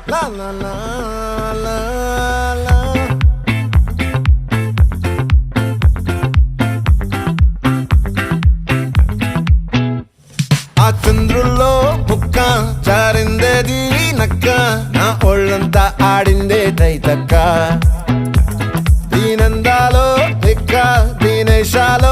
La la la la la. ఆ చంద్రుల్లో బుక్క జారిందేది నక్క నా ఒళ్ళంతా ఆడిందే తైతక్క దీనందాలో ఎక్క దీనేశాలో